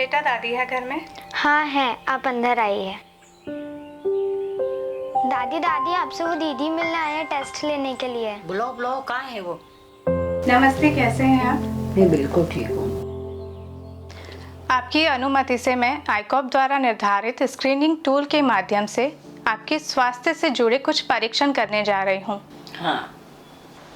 बेटा दादी है घर में? हाँ है, आप अंदर आइए। दादी दादी आपसे वो दीदी मिलने आए हैं टेस्ट लेने के लिए। बुलाओ बुलाओ, कहाँ है वो? नमस्ते, कैसे हैं आप? मैं बिल्कुल ठीक हूँ। आपकी अनुमति से मैं आईकॉप द्वारा निर्धारित स्क्रीनिंग टूल के माध्यम से आपके स्वास्थ्य से जुड़े कुछ परीक्षण करने जा रही हूँ। हाँ।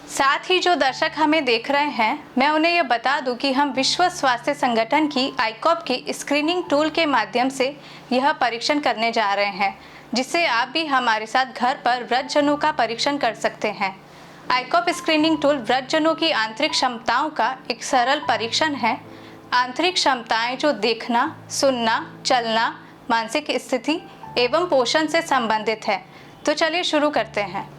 साथ ही जो दर्शक हमें देख रहे हैं, मैं उन्हें यह बता दूं कि हम विश्व स्वास्थ्य संगठन की आईकॉप की स्क्रीनिंग टूल के माध्यम से यह परीक्षण करने जा रहे हैं, जिससे आप भी हमारे साथ घर पर वृद्धजनों का परीक्षण कर सकते हैं। आईकॉप स्क्रीनिंग टूल वृद्धजनों की आंतरिक क्षमताओं का एक सरल परीक्षण है। आंतरिक क्षमताएं जो देखना, सुनना, चलना, मानसिक स्थिति एवं पोषण से संबंधित है। तो चलिए शुरू करते हैं।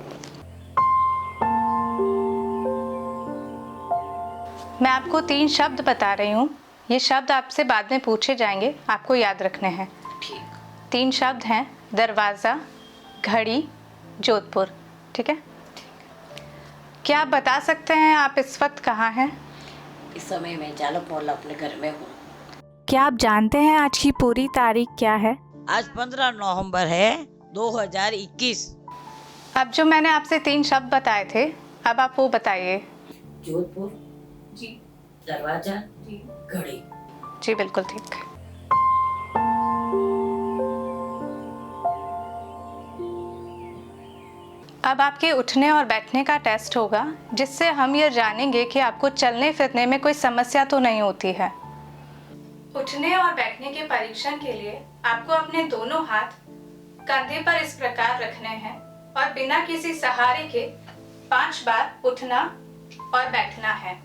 मैं आपको 3 शब्द बता रही हूँ। ये शब्द आपसे बाद में पूछे जाएंगे, आपको याद रखने हैं। ठीक। 3 शब्द हैं: दरवाज़ा, घड़ी, जोधपुर। ठीक है? क्या आप बता सकते हैं आप इस वक्त कहाँ हैं? इस समय मैं जालप मोहल्ला अपने घर में हूँ। क्या आप जानते हैं आज की पूरी तारीख क्या है? आज 15 नवंबर है 2021। अब जो मैंने आपसे 3 शब्द बताए थे, अब आप वो बताइए। जोधपुर जी। दरवाजा जी। घड़ी। जी बिल्कुल ठीक। अब आपके उठने और बैठने का टेस्ट होगा, जिससे हम यह जानेंगे कि आपको चलने फिरने में कोई समस्या तो नहीं होती है। उठने और बैठने के परीक्षण के लिए आपको अपने दोनों हाथ कंधे पर इस प्रकार रखने हैं और बिना किसी सहारे के 5 बार उठना और बैठना है।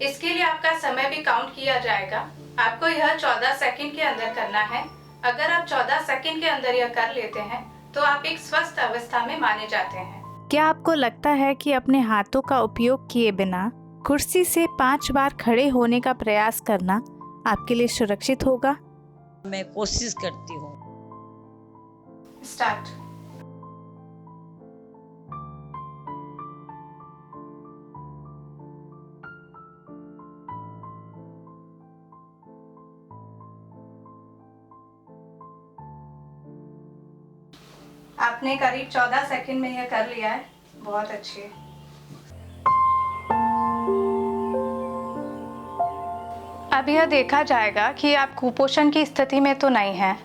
इसके लिए आपका समय भी काउंट किया जाएगा। आपको यह 14 सेकंड के अंदर करना है। अगर आप 14 सेकंड के अंदर यह कर लेते हैं तो आप एक स्वस्थ अवस्था में माने जाते हैं। क्या आपको लगता है कि अपने हाथों का उपयोग किए बिना कुर्सी से 5 बार खड़े होने का प्रयास करना आपके लिए सुरक्षित होगा? मैं कोशिश करती हूँ। स्टार्ट। आपने करीब 14 सेकंड में यह कर लिया है। बहुत अच्छे। अब यह देखा जाएगा कि आप कुपोषण की स्थिति में तो नहीं हैं।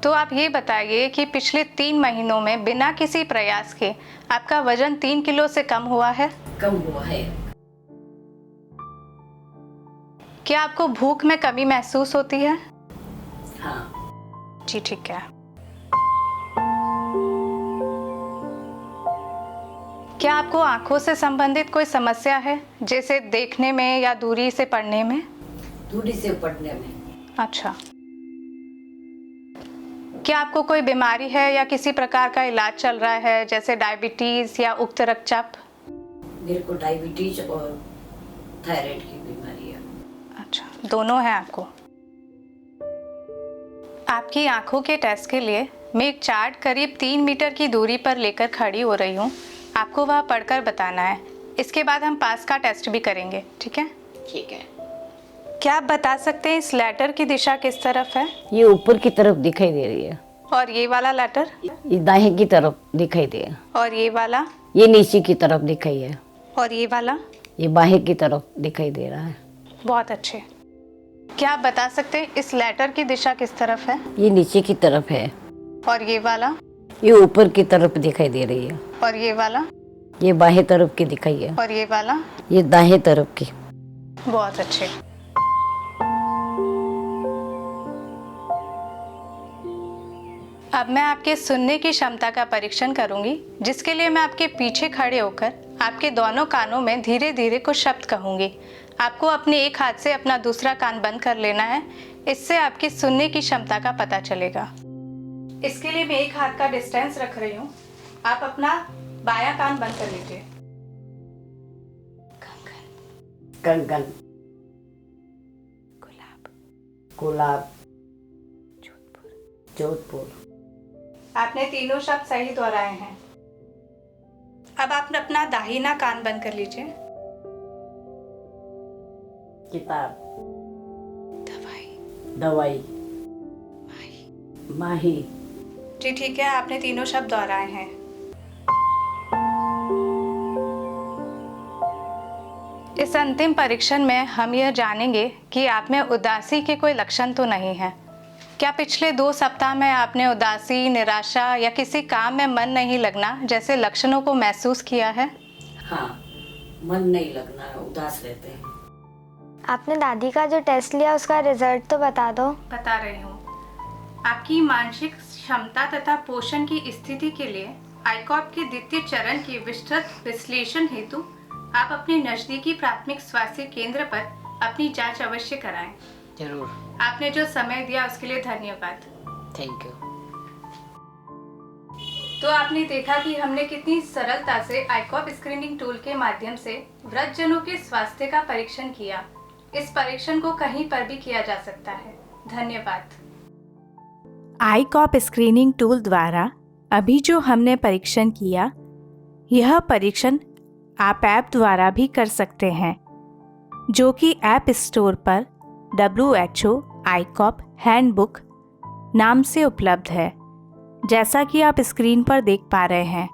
तो आप ये बताइए कि पिछले 3 महीनों में बिना किसी प्रयास के आपका वजन 3 किलो से कम हुआ है? कम हुआ है। क्या आपको भूख में कमी महसूस होती है? हाँ। जी ठीक है। क्या आपको आंखों से संबंधित कोई समस्या है, जैसे देखने में या दूरी से पढ़ने में? दूरी से पढ़ने में। अच्छा। क्या आपको कोई बीमारी है या किसी प्रकार का इलाज चल रहा है, जैसे डायबिटीज या उच्च रक्तचाप? मेरे को डायबिटीज और थायराइड की बीमारी है। अच्छा, दोनों है आपको। आपकी आंखों के टेस्ट के लिए मैं एक चार्ट करीब 3 मीटर की दूरी पर लेकर खड़ी हो रही हूँ। आपको वह पढ़कर बताना है। इसके बाद हम पास का टेस्ट भी करेंगे। ठीक है? ठीक है। क्या आप बता सकते हैं इस लेटर की दिशा किस तरफ है? ये ऊपर की तरफ दिखाई दे रही है। और ये वाला लेटर? ये दाहिने की तरफ दिखाई दे रहा है। और ये वाला? ये नीचे की तरफ दिखाई है। और ये वाला? ये बाहें की तरफ दिखाई दे रहा है। बहुत अच्छे। क्या आप बता सकते हैं इस लेटर की दिशा किस तरफ है? ये नीचे की तरफ है। और ये वाला? ये ऊपर की तरफ दिखाई दे रही है। और ये वाला? ये बाहें तरफ की दिखाई है। और ये वाला? ये दाहिने तरफ की। बहुत अच्छे। अब मैं आपके सुनने की क्षमता का परीक्षण करूंगी, जिसके लिए मैं आपके पीछे खड़े होकर आपके दोनों कानों में धीरे धीरे कुछ शब्द कहूंगी। आपको अपने एक हाथ से अपना दूसरा कान बंद कर लेना है। इससे आपकी सुनने की क्षमता का पता चलेगा। इसके लिए मैं एक हाथ का डिस्टेंस रख रही हूँ। आप अपना बायां कान बंद कर लीजिए। कंगन, गुलाब, गुलाब, जोधपुर। जोधपुर। आपने तीनों शब्द सही दोहराए हैं। अब आप अपना दाहिना कान बंद कर लीजिए। किताब, दवाई, दवाई, माही। जी ठीक है, आपने तीनों शब्द दोहराए हैं। इस अंतिम परीक्षण में हम यह जानेंगे कि आप में उदासी के कोई लक्षण तो नहीं है। क्या पिछले 2 सप्ताह में आपने उदासी, निराशा या किसी काम में मन नहीं लगना जैसे लक्षणों को महसूस किया है? हाँ, मन नहीं लगना, उदास रहते हैं। आपने दादी का जो टेस्ट लिया उसका रिजल्ट तो बता दो। बता रही हूँ। आपकी मानसिक क्षमता तथा पोषण की स्थिति के लिए आईकॉप के द्वितीय चरण के विस्तृत विश्लेषण हेतु आप अपने नजदीकी प्राथमिक स्वास्थ्य केंद्र पर अपनी जांच अवश्य कराएं। जरूर। आपने जो समय दिया उसके लिए धन्यवाद। Thank you. तो आपने देखा कि हमने कितनी सरलता से आईकॉप स्क्रीनिंग टूल के माध्यम से वृद्धजनों के स्वास्थ्य का परीक्षण किया। इस परीक्षण को कहीं पर भी किया जा सकता है। धन्यवाद। आईकॉप स्क्रीनिंग टूल द्वारा अभी जो हमने परीक्षण किया, यह परीक्षण आप ऐप द्वारा भी कर सकते हैं, जो कि ऐप स्टोर पर WHO आईकॉप हैंडबुक नाम से उपलब्ध है, जैसा कि आप स्क्रीन पर देख पा रहे हैं।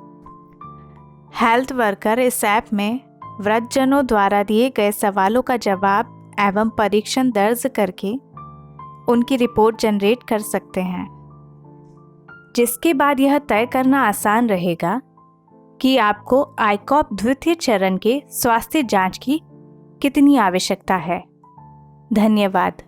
हेल्थ वर्कर इस ऐप में वृद्धजनों द्वारा दिए गए सवालों का जवाब एवं परीक्षण दर्ज करके उनकी रिपोर्ट जनरेट कर सकते हैं, जिसके बाद यह तय करना आसान रहेगा कि आपको आईकॉप द्वितीय चरण के स्वास्थ्य जांच की कितनी आवश्यकता है। धन्यवाद।